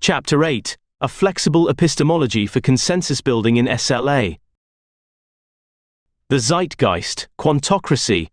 Chapter 8, A Flexible Epistemology for Consensus Building in SLA. The Zeitgeist, Quantocracy.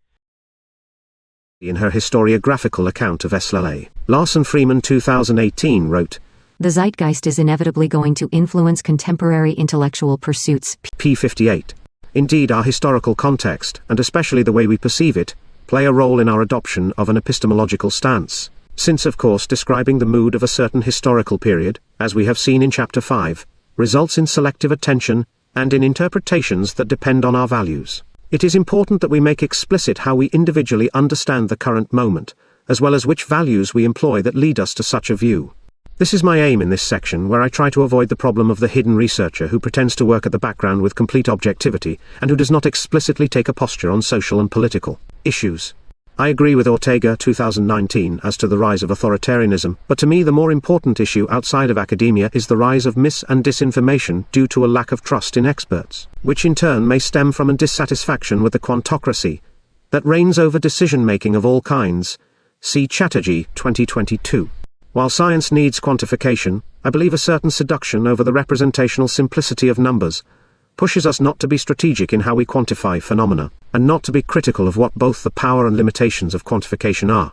In her historiographical account of SLA, Larson Freeman 2018 wrote, "The zeitgeist is inevitably going to influence contemporary intellectual pursuits." p. 58. Indeed, our historical context, and especially the way we perceive it, play a role in our adoption of an epistemological stance. Since, of course, describing the mood of a certain historical period, as we have seen in Chapter 5, results in selective attention and in interpretations that depend on our values. It is important that we make explicit how we individually understand the current moment, as well as which values we employ that lead us to such a view. This is my aim in this section, where I try to avoid the problem of the hidden researcher who pretends to work at the background with complete objectivity and who does not explicitly take a posture on social and political issues. I agree with Ortega 2019 as to the rise of authoritarianism, but to me the more important issue outside of academia is the rise of mis- and disinformation due to a lack of trust in experts, which in turn may stem from a dissatisfaction with the quantocracy that reigns over decision-making of all kinds. See Chatterjee 2022. While science needs quantification, I believe a certain seduction over the representational simplicity of numbers pushes us not to be strategic in how we quantify phenomena, and not to be critical of what both the power and limitations of quantification are.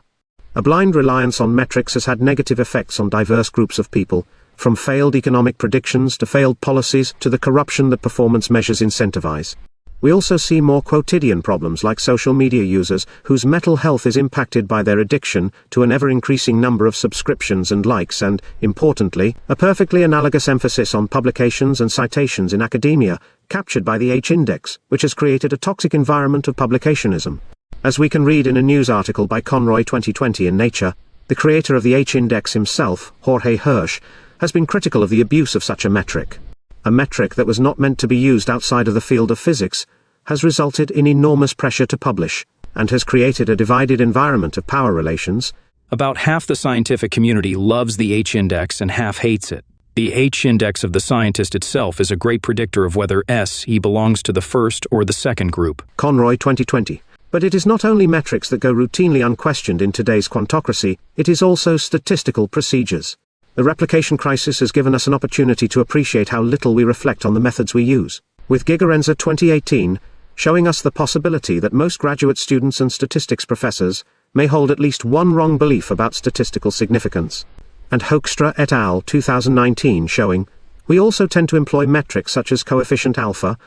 A blind reliance on metrics has had negative effects on diverse groups of people, from failed economic predictions to failed policies to the corruption that performance measures incentivize. We also see more quotidian problems like social media users whose mental health is impacted by their addiction to an ever-increasing number of subscriptions and likes and, importantly, a perfectly analogous emphasis on publications and citations in academia, captured by the H-index, which has created a toxic environment of publicationism. As we can read in a news article by Conroy 2020 in Nature, the creator of the H-index himself, Jorge Hirsch, has been critical of the abuse of such a metric. A metric that was not meant to be used outside of the field of physics, has resulted in enormous pressure to publish, and has created a divided environment of power relations. About half the scientific community loves the H-index and half hates it. The H-index of the scientist itself is a great predictor of whether he belongs to the first or the second group. Conroy 2020. But it is not only metrics that go routinely unquestioned in today's quantocracy, it is also statistical procedures. The replication crisis has given us an opportunity to appreciate how little we reflect on the methods we use. With Gigerenzer 2018, showing us the possibility that most graduate students and statistics professors may hold at least one wrong belief about statistical significance. And Hoekstra et al. 2019 showing, we also tend to employ metrics such as coefficient alpha,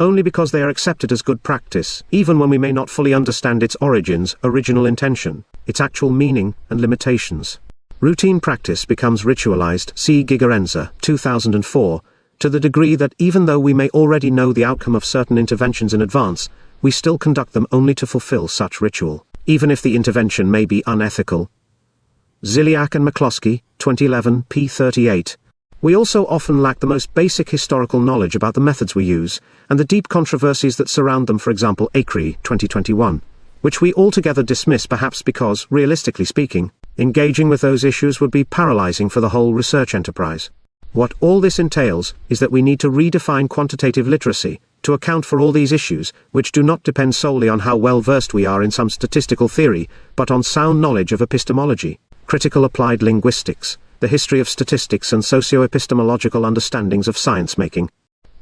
only because they are accepted as good practice, even when we may not fully understand its origins, original intention, its actual meaning, and limitations. Routine practice becomes ritualized, see Gigerenzer 2004, to the degree that even though we may already know the outcome of certain interventions in advance, we still conduct them only to fulfill such ritual, even if the intervention may be unethical. Ziliak and McCloskey, 2011, p. 38. We also often lack the most basic historical knowledge about the methods we use, and the deep controversies that surround them, for example Acri, 2021, which we altogether dismiss perhaps because, realistically speaking, engaging with those issues would be paralyzing for the whole research enterprise. What all this entails is that we need to redefine quantitative literacy to account for all these issues, which do not depend solely on how well versed we are in some statistical theory, but on sound knowledge of epistemology, critical applied linguistics, the history of statistics and socio-epistemological understandings of science-making.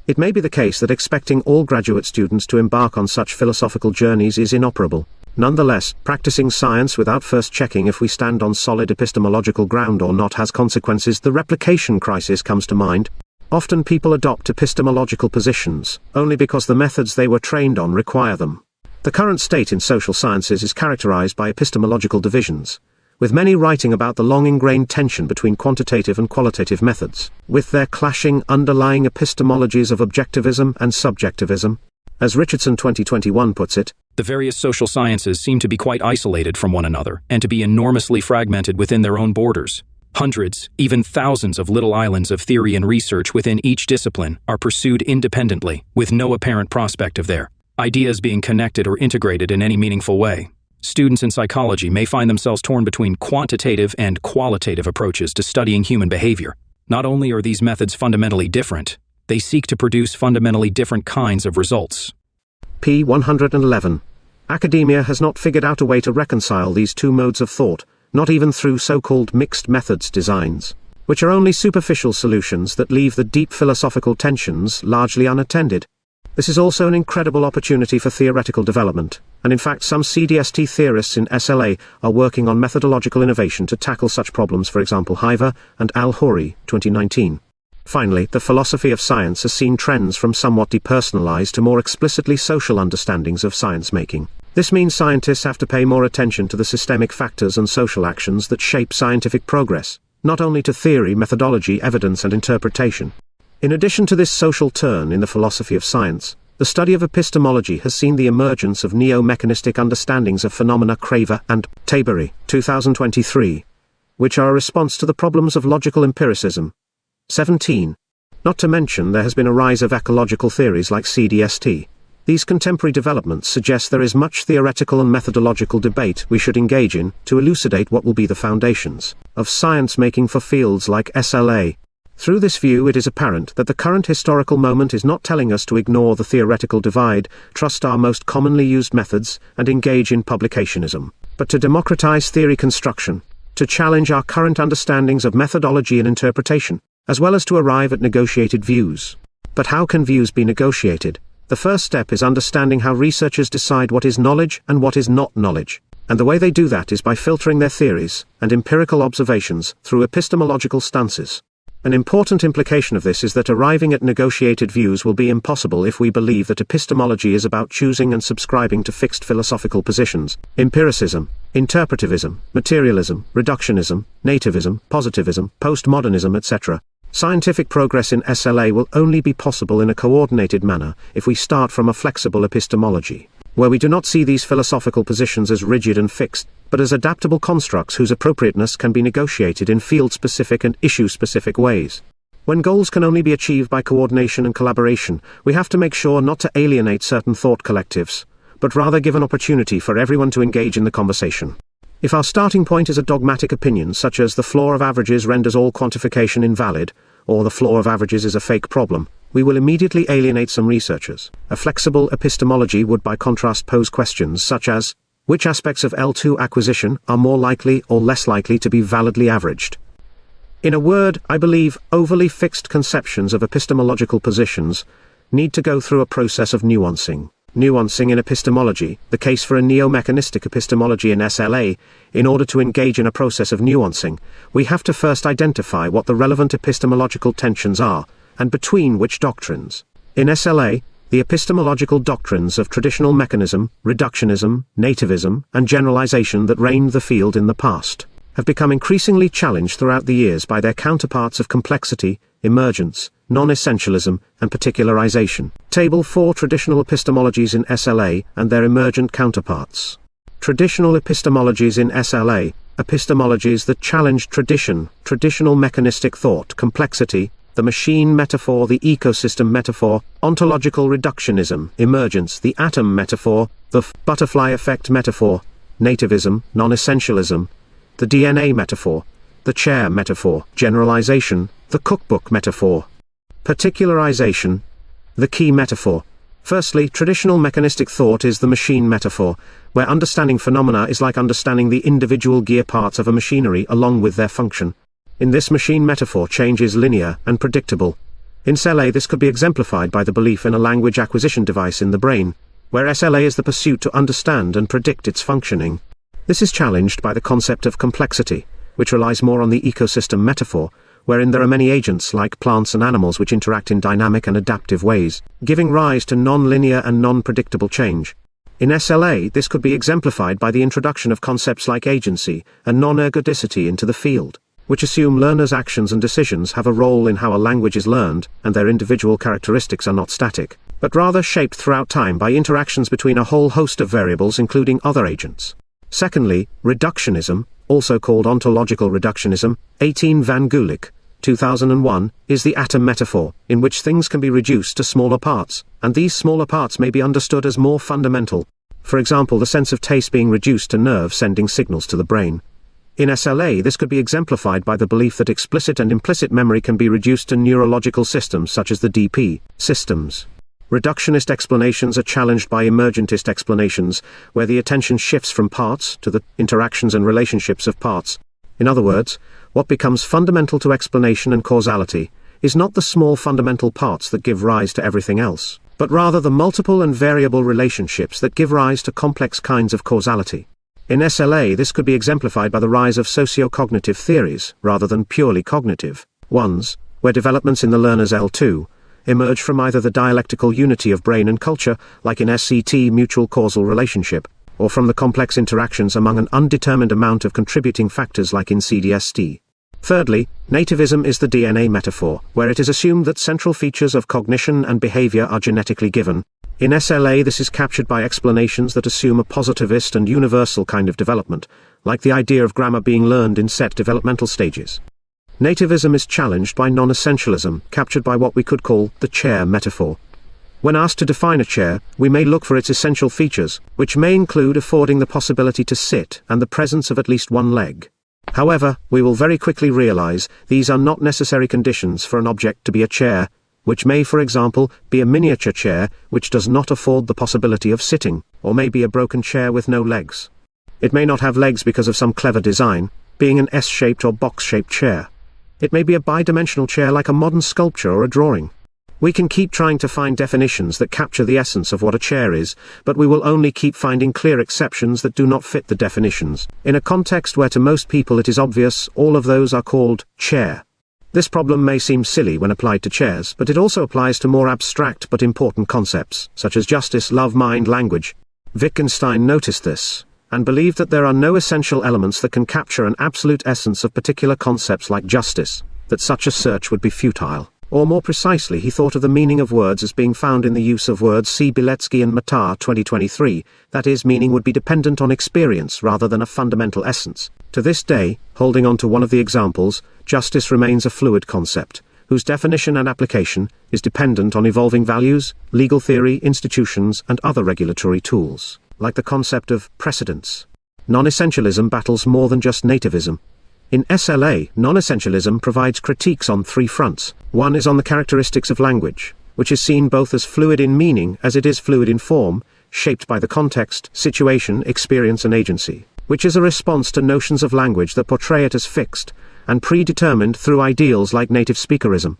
It may be the case that expecting all graduate students to embark on such philosophical journeys is inoperable. Nonetheless, practicing science without first checking if we stand on solid epistemological ground or not has consequences. The replication crisis comes to mind. Often people adopt epistemological positions, only because the methods they were trained on require them. The current state in social sciences is characterized by epistemological divisions, with many writing about the long-ingrained tension between quantitative and qualitative methods, with their clashing underlying epistemologies of objectivism and subjectivism. As Richardson 2021 puts it, the various social sciences seem to be quite isolated from one another, and to be enormously fragmented within their own borders. Hundreds, even thousands of little islands of theory and research within each discipline are pursued independently, with no apparent prospect of their ideas being connected or integrated in any meaningful way. Students in psychology may find themselves torn between quantitative and qualitative approaches to studying human behavior. Not only are these methods fundamentally different, they seek to produce fundamentally different kinds of results. p. 111. Academia has not figured out a way to reconcile these two modes of thought, not even through so-called mixed methods designs. which are only superficial solutions that leave the deep philosophical tensions largely unattended. This is also an incredible opportunity for theoretical development, and in fact some CDST theorists in SLA are working on methodological innovation to tackle such problems, for example Hiver and Al-Houri, 2019. Finally, the philosophy of science has seen trends from somewhat depersonalized to more explicitly social understandings of science making. This means scientists have to pay more attention to the systemic factors and social actions that shape scientific progress, not only to theory, methodology, evidence and interpretation. In addition to this social turn in the philosophy of science, the study of epistemology has seen the emergence of neo-mechanistic understandings of phenomena Craver and Tabery, 2023, which are a response to the problems of logical empiricism. 17. Not to mention there has been a rise of ecological theories like CDST. These contemporary developments suggest there is much theoretical and methodological debate we should engage in to elucidate what will be the foundations of science making for fields like SLA. Through this view it is apparent that the current historical moment is not telling us to ignore the theoretical divide, trust our most commonly used methods, and engage in publicationism, but to democratize theory construction, to challenge our current understandings of methodology and interpretation, as well as to arrive at negotiated views. But how can views be negotiated? The first step is understanding how researchers decide what is knowledge and what is not knowledge, and the way they do that is by filtering their theories and empirical observations through epistemological stances. An important implication of this is that arriving at negotiated views will be impossible if we believe that epistemology is about choosing and subscribing to fixed philosophical positions. Empiricism, interpretivism, materialism, reductionism, nativism, positivism, postmodernism, etc. Scientific progress in SLA will only be possible in a coordinated manner if we start from a flexible epistemology, where we do not see these philosophical positions as rigid and fixed, but as adaptable constructs whose appropriateness can be negotiated in field-specific and issue-specific ways. When goals can only be achieved by coordination and collaboration, we have to make sure not to alienate certain thought collectives, but rather give an opportunity for everyone to engage in the conversation. If our starting point is a dogmatic opinion such as the floor of averages renders all quantification invalid, or the floor of averages is a fake problem, we will immediately alienate some researchers. A flexible epistemology would by contrast pose questions such as, which aspects of L2 acquisition are more likely or less likely to be validly averaged? In a word, I believe overly fixed conceptions of epistemological positions need to go through a process of nuancing. Nuancing in epistemology, the case for a neo-mechanistic epistemology in SLA. In order to engage in a process of nuancing, we have to first identify what the relevant epistemological tensions are, and between which doctrines. In SLA, the epistemological doctrines of traditional mechanism, reductionism, nativism, and generalization that reigned the field in the past have become increasingly challenged throughout the years by their counterparts of complexity, emergence, non-essentialism, and particularization. Table 4 Traditional epistemologies in SLA and their emergent counterparts. Traditional epistemologies in SLA, epistemologies that challenge tradition, traditional mechanistic thought, complexity, the machine metaphor, the ecosystem metaphor, ontological reductionism, emergence, the atom metaphor, the butterfly effect metaphor, nativism, non-essentialism, the DNA metaphor, the chair metaphor, generalization, the cookbook metaphor, particularization, the key metaphor. Firstly, traditional mechanistic thought is the machine metaphor, where understanding phenomena is like understanding the individual gear parts of a machinery along with their function. In this machine metaphor, change is linear and predictable. In SLA, this could be exemplified by the belief in a language acquisition device in the brain, where SLA is the pursuit to understand and predict its functioning. This is challenged by the concept of complexity, which relies more on the ecosystem metaphor, wherein there are many agents like plants and animals which interact in dynamic and adaptive ways, giving rise to non-linear and non-predictable change. In SLA, this could be exemplified by the introduction of concepts like agency and non-ergodicity into the field, which assume learners' actions and decisions have a role in how a language is learned, and their individual characteristics are not static, but rather shaped throughout time by interactions between a whole host of variables including other agents. Secondly, reductionism, also called ontological reductionism, 18 Van Gulik, 2001, is the atom metaphor, in which things can be reduced to smaller parts, and these smaller parts may be understood as more fundamental. For example, the sense of taste being reduced to nerves sending signals to the brain. In SLA, this could be exemplified by the belief that explicit and implicit memory can be reduced to neurological systems such as the DP systems. Reductionist explanations are challenged by emergentist explanations, where the attention shifts from parts to the interactions and relationships of parts. In other words, what becomes fundamental to explanation and causality is not the small fundamental parts that give rise to everything else, but rather the multiple and variable relationships that give rise to complex kinds of causality. In SLA, this could be exemplified by the rise of socio-cognitive theories, rather than purely cognitive ones, where developments in the learner's L2 emerge from either the dialectical unity of brain and culture, like in SCT mutual causal relationship, or from the complex interactions among an undetermined amount of contributing factors like in CDST. Thirdly, nativism is the DNA metaphor, where it is assumed that central features of cognition and behavior are genetically given. In SLA, this is captured by explanations that assume a positivist and universal kind of development, like the idea of grammar being learned in set developmental stages. Nativism is challenged by non-essentialism, captured by what we could call the chair metaphor. When asked to define a chair, we may look for its essential features, which may include affording the possibility to sit and the presence of at least one leg. However, we will very quickly realize these are not necessary conditions for an object to be a chair, which may, for example, be a miniature chair which does not afford the possibility of sitting, or may be a broken chair with no legs. It may not have legs because of some clever design, being an S-shaped or box-shaped chair. It may be a bidimensional chair like a modern sculpture or a drawing. We can keep trying to find definitions that capture the essence of what a chair is, but we will only keep finding clear exceptions that do not fit the definitions. In a context where to most people it is obvious, all of those are called chair. This problem may seem silly when applied to chairs, but it also applies to more abstract but important concepts, such as justice, love, mind, language. Wittgenstein noticed this, and believed that there are no essential elements that can capture an absolute essence of particular concepts like justice, that such a search would be futile. Or more precisely, he thought of the meaning of words as being found in the use of words. See Biletsky and Matar 2023, that is, meaning would be dependent on experience rather than a fundamental essence. To this day, holding on to one of the examples, justice remains a fluid concept, whose definition and application is dependent on evolving values, legal theory, institutions, and other regulatory tools, like the concept of precedents. Non-essentialism battles more than just nativism. In SLA, non-essentialism provides critiques on three fronts. One is on the characteristics of language, which is seen both as fluid in meaning as it is fluid in form, shaped by the context, situation, experience and agency, which is a response to notions of language that portray it as fixed and predetermined through ideals like native speakerism.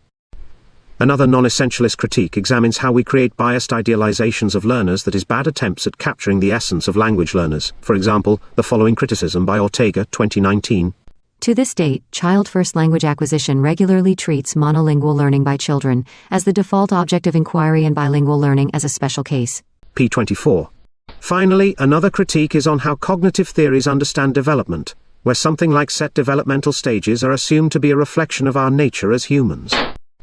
Another non-essentialist critique examines how we create biased idealizations of learners, that is, bad attempts at capturing the essence of language learners. For example, the following criticism by Ortega 2019. To this date, child-first language acquisition regularly treats monolingual learning by children as the default object of inquiry and bilingual learning as a special case. p24. Finally, another critique is on how cognitive theories understand development, where something like set developmental stages are assumed to be a reflection of our nature as humans.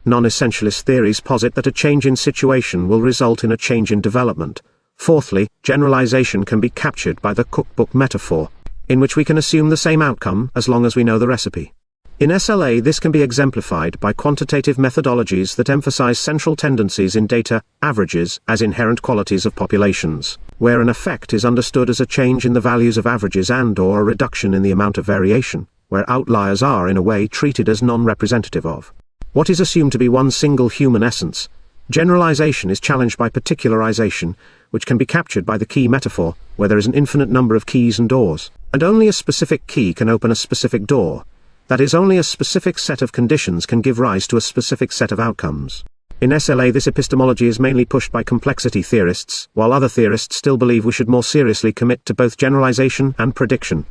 Non-essentialist theories posit that a change in situation will result in a change in development. Fourthly, generalization can be captured by the cookbook metaphor, in which we can assume the same outcome as long as we know the recipe. In SLA, this can be exemplified by quantitative methodologies that emphasize central tendencies in data, averages, as inherent qualities of populations, where an effect is understood as a change in the values of averages and/or a reduction in the amount of variation, where outliers are in a way treated as non-representative of what is assumed to be one single human essence. Generalization is challenged by particularization, which can be captured by the key metaphor, where there is an infinite number of keys and doors, and only a specific key can open a specific door. That is, only a specific set of conditions can give rise to a specific set of outcomes. In SLA, this epistemology is mainly pushed by complexity theorists, while other theorists still believe we should more seriously commit to both generalization and prediction.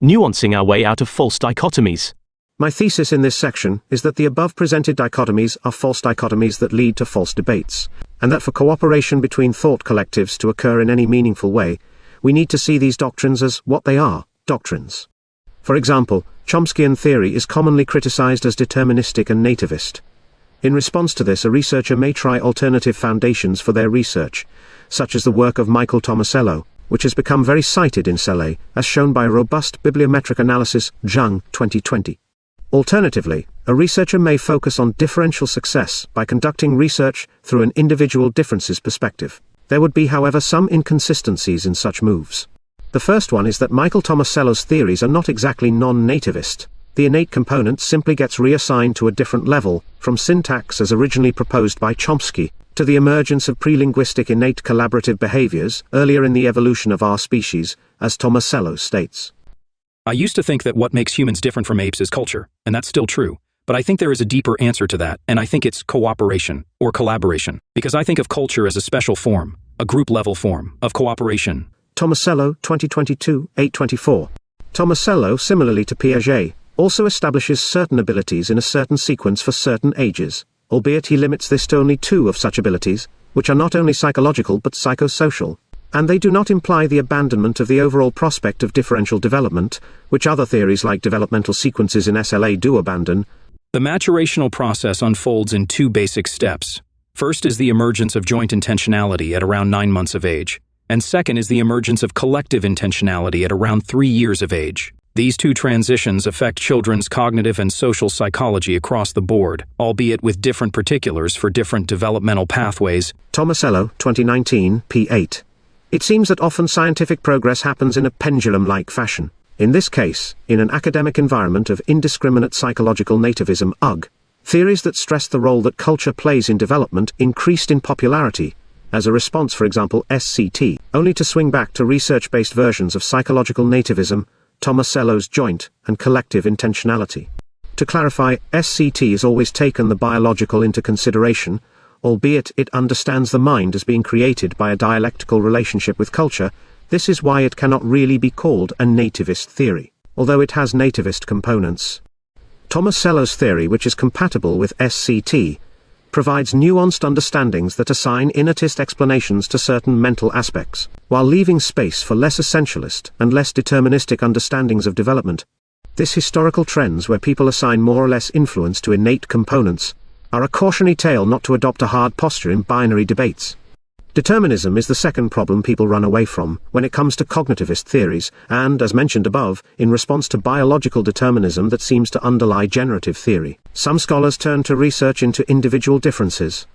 Nuancing our way out of false dichotomies. My thesis in this section is that the above presented dichotomies are false dichotomies that lead to false debates, and that for cooperation between thought collectives to occur in any meaningful way, we need to see these doctrines as what they are, doctrines. For example, Chomskyan theory is commonly criticized as deterministic and nativist. In response to this, a researcher may try alternative foundations for their research, such as the work of Michael Tomasello, which has become very cited in SLA, as shown by robust bibliometric analysis, Zhang, 2020. Alternatively, a researcher may focus on differential success by conducting research through an individual differences perspective. There would be, however, some inconsistencies in such moves. The first one is that Michael Tomasello's theories are not exactly non-nativist. The innate component simply gets reassigned to a different level, from syntax as originally proposed by Chomsky, to the emergence of pre-linguistic innate collaborative behaviors earlier in the evolution of our species, as Tomasello states. I used to think that what makes humans different from apes is culture, and that's still true. But I think there is a deeper answer to that, and I think it's cooperation, or collaboration, because I think of culture as a special form, a group-level form, of cooperation. Tomasello, 2022, 824. Tomasello, similarly to Piaget, also establishes certain abilities in a certain sequence for certain ages, albeit he limits this to only 2 of such abilities, which are not only psychological but psychosocial, and they do not imply the abandonment of the overall prospect of differential development, which other theories like developmental sequences in SLA do abandon. The maturational process unfolds in 2 basic steps. First is the emergence of joint intentionality at around 9 months of age, and second is the emergence of collective intentionality at around 3 years of age. These 2 transitions affect children's cognitive and social psychology across the board, albeit with different particulars for different developmental pathways. Tomasello, 2019, p. 8. It seems that often scientific progress happens in a pendulum-like fashion. In this case, in an academic environment of indiscriminate psychological nativism (UG), theories that stress the role that culture plays in development increased in popularity, as a response, for example, SCT, only to swing back to research-based versions of psychological nativism, Tomasello's joint and collective intentionality. To clarify, SCT has always taken the biological into consideration, albeit it understands the mind as being created by a dialectical relationship with culture. This is why it cannot really be called a nativist theory, although it has nativist components. Tomasello's theory, which is compatible with SCT, provides nuanced understandings that assign innatist explanations to certain mental aspects, while leaving space for less essentialist and less deterministic understandings of development. This historical trends where people assign more or less influence to innate components are a cautionary tale not to adopt a hard posture in binary debates. Determinism is the second problem people run away from when it comes to cognitivist theories, and, as mentioned above, in response to biological determinism that seems to underlie generative theory, some scholars turn to research into individual differences.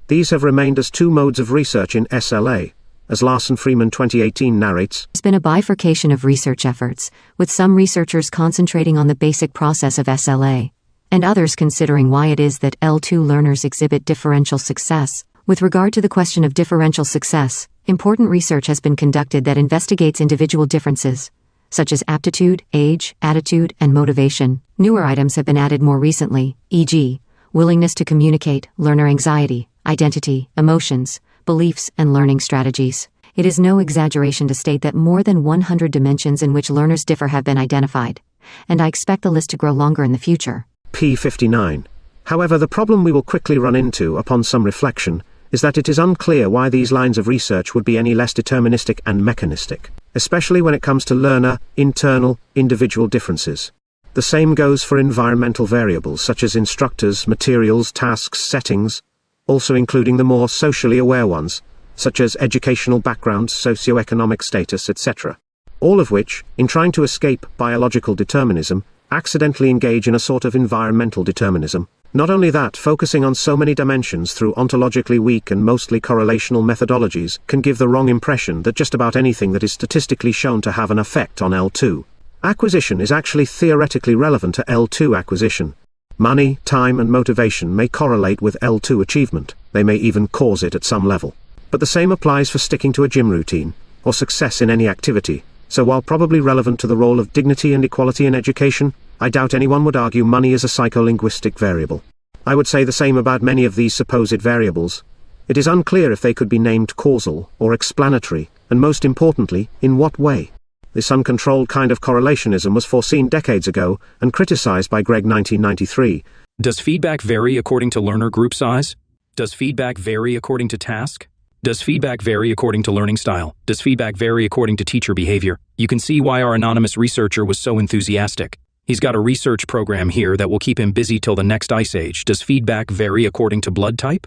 These have remained as 2 modes of research in SLA, as Larson-Freeman 2018 narrates. There's been a bifurcation of research efforts, with some researchers concentrating on the basic process of SLA, and others considering why it is that L2 learners exhibit differential success. With regard to the question of differential success, important research has been conducted that investigates individual differences, such as aptitude, age, attitude, and motivation. Newer items have been added more recently, e.g., willingness to communicate, learner anxiety, identity, emotions, beliefs, and learning strategies. It is no exaggeration to state that more than 100 dimensions in which learners differ have been identified, and I expect the list to grow longer in the future. p. 59. However, the problem we will quickly run into upon some reflection is that it is unclear why these lines of research would be any less deterministic and mechanistic, especially when it comes to learner, internal, individual differences. The same goes for environmental variables such as instructors, materials, tasks, settings, also including the more socially aware ones, such as educational background, socioeconomic status, etc. All of which, in trying to escape biological determinism, accidentally engage in a sort of environmental determinism. Not only that, focusing on so many dimensions through ontologically weak and mostly correlational methodologies can give the wrong impression that just about anything that is statistically shown to have an effect on L2 acquisition is actually theoretically relevant to L2 acquisition. Money, time, and motivation may correlate with L2 achievement. They may even cause it at some level. But the same applies for sticking to a gym routine, or success in any activity. So while probably relevant to the role of dignity and equality in education, I doubt anyone would argue money is a psycholinguistic variable. I would say the same about many of these supposed variables. It is unclear if they could be named causal or explanatory, and most importantly, in what way. This uncontrolled kind of correlationism was foreseen decades ago and criticized by Gregg 1993. Does feedback vary according to learner group size? Does feedback vary according to task? Does feedback vary according to learning style? Does feedback vary according to teacher behavior? You can see why our anonymous researcher was so enthusiastic. He's got a research program here that will keep him busy till the next ice age. Does feedback vary according to blood type?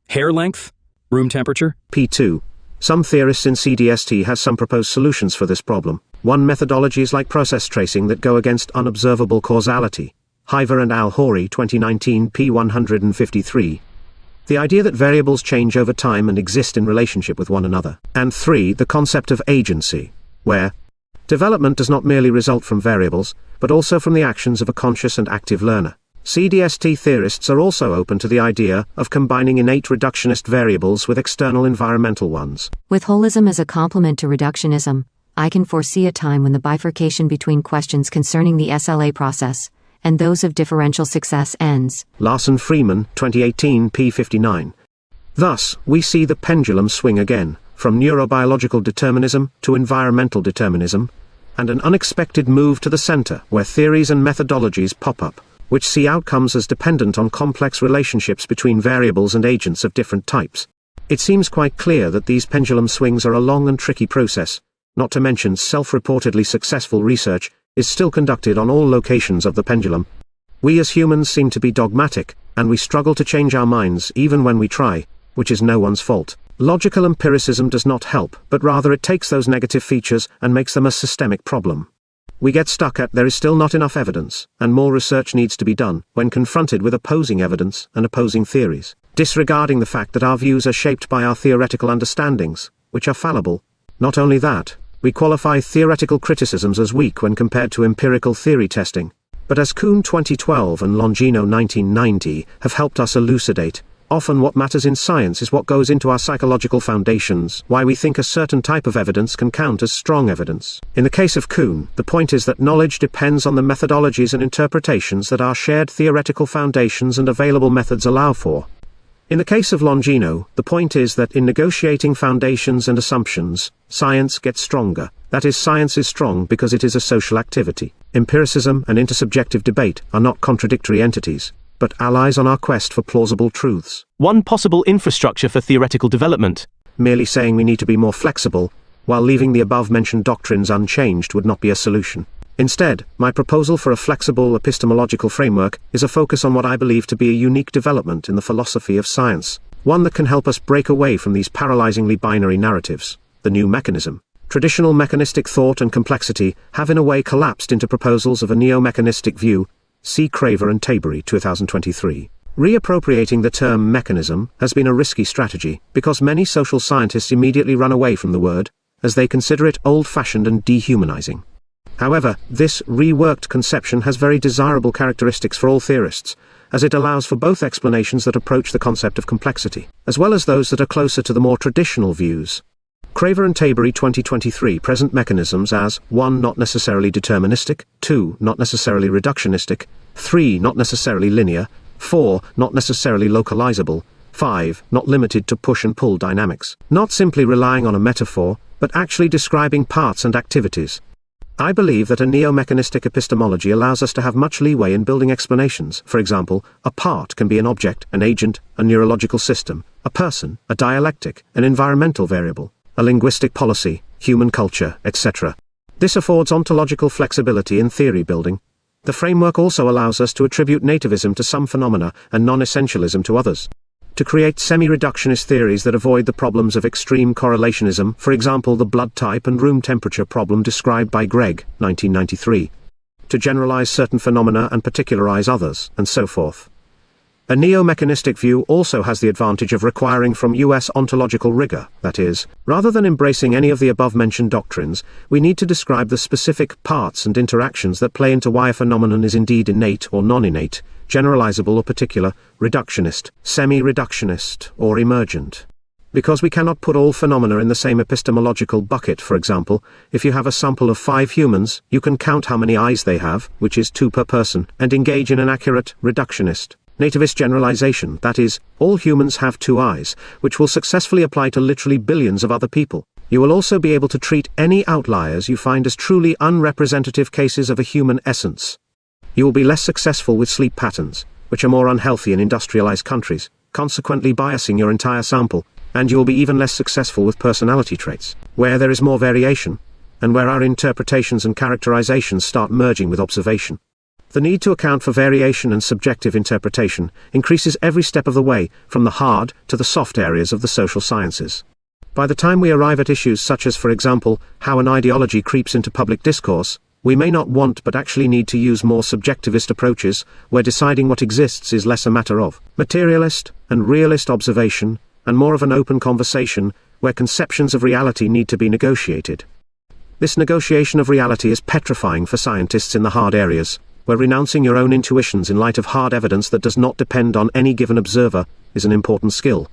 Hair length? Room temperature? P2. Some theorists in CDST has some proposed solutions for this problem. One methodology is like process tracing that go against unobservable causality. Hiver and Al-Hori 2019 p. 153. The idea that variables change over time and exist in relationship with one another. And 3. The concept of agency, where development does not merely result from variables, but also from the actions of a conscious and active learner. CDST theorists are also open to the idea of combining innate reductionist variables with external environmental ones. With holism as a complement to reductionism, I can foresee a time when the bifurcation between questions concerning the SLA process and those of differential success ends. Larson Freeman, 2018, p. 59. Thus, we see the pendulum swing again, from neurobiological determinism to environmental determinism, and an unexpected move to the center where theories and methodologies pop up, which see outcomes as dependent on complex relationships between variables and agents of different types. It seems quite clear that these pendulum swings are a long and tricky process, not to mention self-reportedly successful research is still conducted on all locations of the pendulum. We as humans seem to be dogmatic, and we struggle to change our minds even when we try, which is no one's fault. Logical empiricism does not help, but rather it takes those negative features and makes them a systemic problem. We get stuck at there is still not enough evidence, and more research needs to be done, when confronted with opposing evidence and opposing theories, disregarding the fact that our views are shaped by our theoretical understandings, which are fallible. Not only that, we qualify theoretical criticisms as weak when compared to empirical theory testing. But as Kuhn 2012 and Longino 1990 have helped us elucidate, often what matters in science is what goes into our psychological foundations, why we think a certain type of evidence can count as strong evidence. In the case of Kuhn, the point is that knowledge depends on the methodologies and interpretations that our shared theoretical foundations and available methods allow for. In the case of Longino, the point is that in negotiating foundations and assumptions, science gets stronger. That is, science is strong because it is a social activity. Empiricism and intersubjective debate are not contradictory entities, but allies on our quest for plausible truths. One possible infrastructure for theoretical development. Merely saying we need to be more flexible, while leaving the above-mentioned doctrines unchanged would not be a solution. Instead, my proposal for a flexible epistemological framework is a focus on what I believe to be a unique development in the philosophy of science, one that can help us break away from these paralyzingly binary narratives. The new mechanism. Traditional mechanistic thought and complexity have in a way collapsed into proposals of a neo-mechanistic view. See Craver and Tabery, 2023. Reappropriating the term mechanism has been a risky strategy, because many social scientists immediately run away from the word, as they consider it old-fashioned and dehumanizing. However, this reworked conception has very desirable characteristics for all theorists, as it allows for both explanations that approach the concept of complexity, as well as those that are closer to the more traditional views. Craver and Tabery 2023 present mechanisms as 1. Not necessarily deterministic, 2. Not necessarily reductionistic, 3. Not necessarily linear, 4. Not necessarily localizable, 5. Not limited to push and pull dynamics. Not simply relying on a metaphor, but actually describing parts and activities. I believe that a neo-mechanistic epistemology allows us to have much leeway in building explanations. For example, a part can be an object, an agent, a neurological system, a person, a dialectic, an environmental variable, a linguistic policy, human culture, etc. This affords ontological flexibility in theory building. The framework also allows us to attribute nativism to some phenomena and non-essentialism to others. To create semi-reductionist theories that avoid the problems of extreme correlationism, for example the blood type and room temperature problem described by Gregg, 1993. To generalize certain phenomena and particularize others, and so forth. A neo-mechanistic view also has the advantage of requiring from us ontological rigor, that is, rather than embracing any of the above-mentioned doctrines, we need to describe the specific parts and interactions that play into why a phenomenon is indeed innate or non-innate, generalizable or particular, reductionist, semi-reductionist, or emergent. Because we cannot put all phenomena in the same epistemological bucket. For example, if you have a sample of 5 humans, you can count how many eyes they have, which is 2 per person, and engage in an accurate, reductionist, nativist generalization, that is, all humans have 2 eyes, which will successfully apply to literally billions of other people. You will also be able to treat any outliers you find as truly unrepresentative cases of a human essence. You will be less successful with sleep patterns, which are more unhealthy in industrialized countries, consequently biasing your entire sample, and you will be even less successful with personality traits, where there is more variation, and where our interpretations and characterizations start merging with observation. The need to account for variation and subjective interpretation increases every step of the way, from the hard to the soft areas of the social sciences. By the time we arrive at issues such as, for example, how an ideology creeps into public discourse, we may not want but actually need to use more subjectivist approaches, where deciding what exists is less a matter of materialist and realist observation, and more of an open conversation, where conceptions of reality need to be negotiated. This negotiation of reality is petrifying for scientists in the hard areas, where renouncing your own intuitions in light of hard evidence that does not depend on any given observer is an important skill.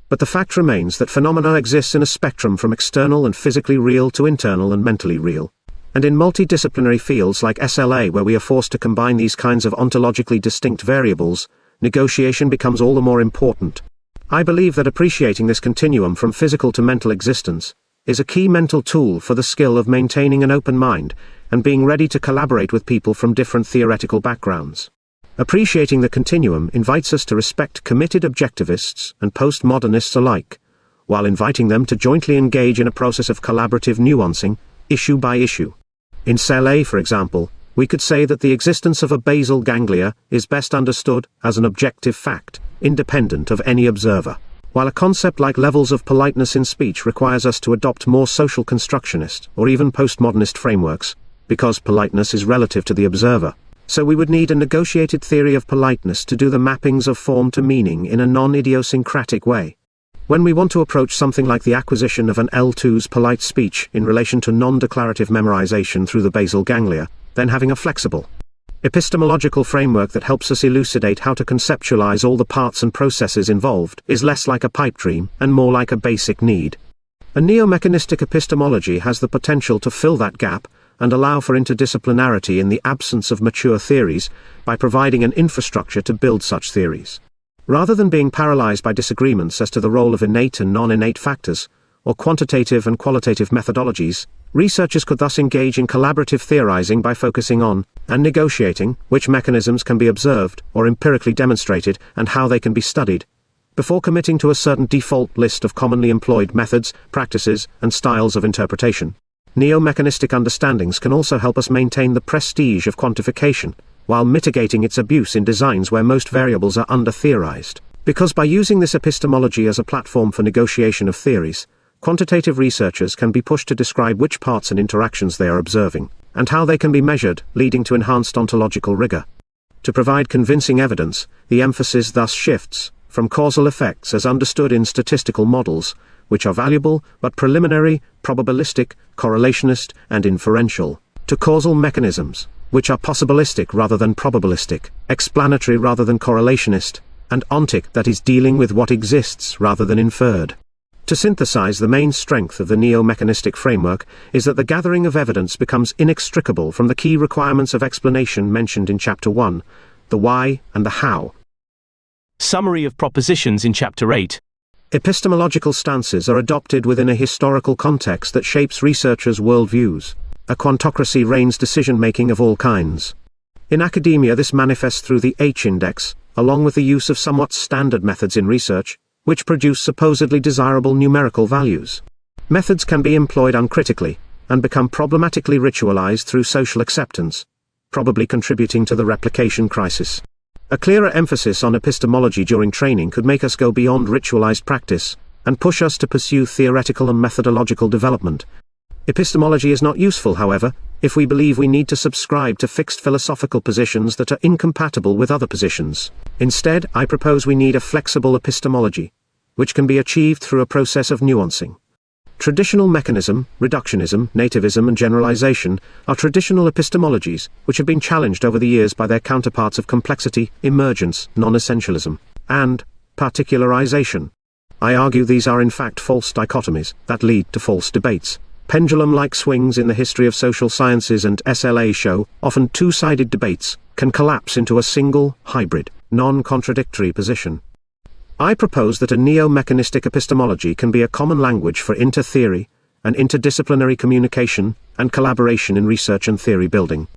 But the fact remains that phenomena exist in a spectrum from external and physically real to internal and mentally real. And in multidisciplinary fields like SLA, where we are forced to combine these kinds of ontologically distinct variables, negotiation becomes all the more important. I believe that appreciating this continuum from physical to mental existence is a key mental tool for the skill of maintaining an open mind and being ready to collaborate with people from different theoretical backgrounds. Appreciating the continuum invites us to respect committed objectivists and postmodernists alike, while inviting them to jointly engage in a process of collaborative nuancing, issue by issue. In cell A, for example, we could say that the existence of a basal ganglia is best understood as an objective fact, independent of any observer, while a concept like levels of politeness in speech requires us to adopt more social constructionist or even postmodernist frameworks, because politeness is relative to the observer. So we would need a negotiated theory of politeness to do the mappings of form to meaning in a non-idiosyncratic way. When we want to approach something like the acquisition of an L2's polite speech in relation to non-declarative memorization through the basal ganglia, then having a flexible epistemological framework that helps us elucidate how to conceptualize all the parts and processes involved is less like a pipe dream and more like a basic need. A neo-mechanistic epistemology has the potential to fill that gap and allow for interdisciplinarity in the absence of mature theories by providing an infrastructure to build such theories. Rather than being paralyzed by disagreements as to the role of innate and non-innate factors, or quantitative and qualitative methodologies, researchers could thus engage in collaborative theorizing by focusing on, and negotiating, which mechanisms can be observed or empirically demonstrated and how they can be studied, before committing to a certain default list of commonly employed methods, practices, and styles of interpretation. Neo-mechanistic understandings can also help us maintain the prestige of quantification, while mitigating its abuse in designs where most variables are under-theorized. Because by using this epistemology as a platform for negotiation of theories, quantitative researchers can be pushed to describe which parts and interactions they are observing, and how they can be measured, leading to enhanced ontological rigor. To provide convincing evidence, the emphasis thus shifts from causal effects as understood in statistical models, which are valuable but preliminary, probabilistic, correlationist, and inferential, to causal mechanisms, which are possibilistic rather than probabilistic, explanatory rather than correlationist, and ontic, that is dealing with what exists rather than inferred. To synthesize, the main strength of the neo-mechanistic framework is that the gathering of evidence becomes inextricable from the key requirements of explanation mentioned in Chapter 1, the why and the how. Summary of propositions in Chapter 8. Epistemological stances are adopted within a historical context that shapes researchers' worldviews. A quantocracy reigns decision-making of all kinds. In academia, this manifests through the H-index, along with the use of somewhat standard methods in research, which produce supposedly desirable numerical values. Methods can be employed uncritically, and become problematically ritualized through social acceptance, probably contributing to the replication crisis. A clearer emphasis on epistemology during training could make us go beyond ritualized practice, and push us to pursue theoretical and methodological development. Epistemology is not useful, however, if we believe we need to subscribe to fixed philosophical positions that are incompatible with other positions. Instead, I propose we need a flexible epistemology, which can be achieved through a process of nuancing. Traditional mechanism, reductionism, nativism, and generalization are traditional epistemologies which have been challenged over the years by their counterparts of complexity, emergence, non-essentialism, and particularization. I argue these are in fact false dichotomies that lead to false debates. Pendulum-like swings in the history of social sciences and SLA show often two-sided debates can collapse into a single, hybrid, non-contradictory position. I propose that a neo-mechanistic epistemology can be a common language for inter-theory and interdisciplinary communication and collaboration in research and theory building.